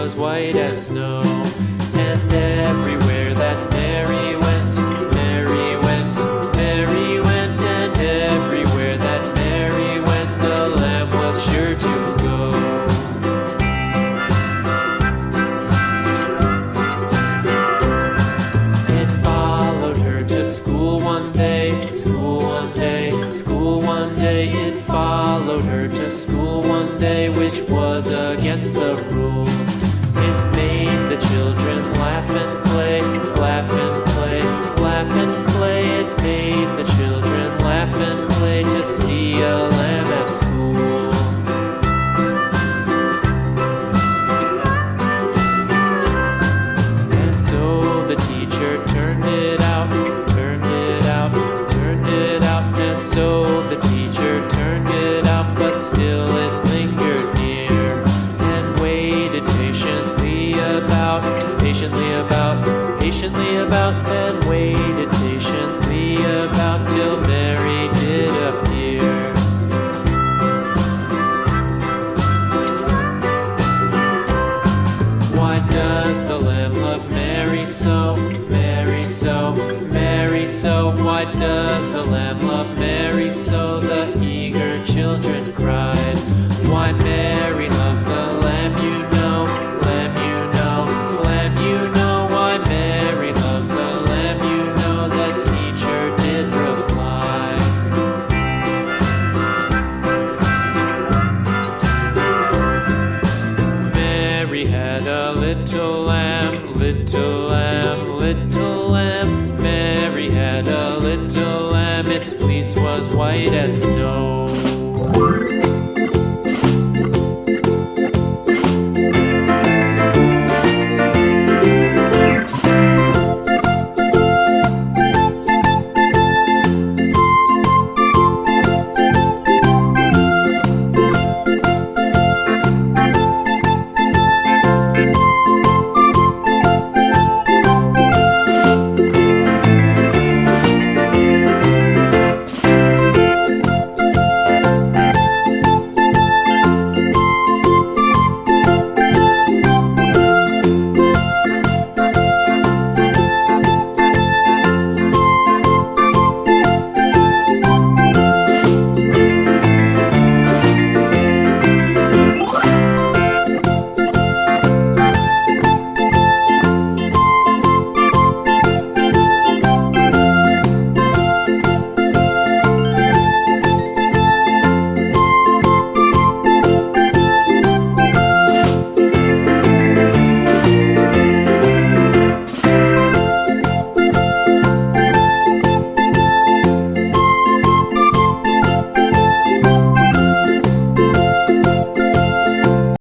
was white as snow. And everywhere that Mary went, Mary went, Mary went, and everywhere that Mary went, the lamb was sure to go. It followed her to school one day, school one day, school one day. It followed her to school one day, which was against the rules. It made the children laugh and play, laugh and play, laugh and play. It made the children laugh and play to see a lamb at school. And so the teacher turned it out, turned it out, turned it out. And so the teacher turned it out, but still it lingered near and waited patiently about, patiently about, patiently about, and waited patiently about till Mary did appear. Why does the lamb love Mary so, Mary so, Mary so? Why does the lamb love Mary so? The eager children cried. Why Mary loves the lamb, you know, lamb, you know, lamb, you know. Why Mary loves the lamb, you know, the teacher did reply. Mary had a little lamb, little lamb, little lamb. Mary had a little lamb, its fleece was white as snow.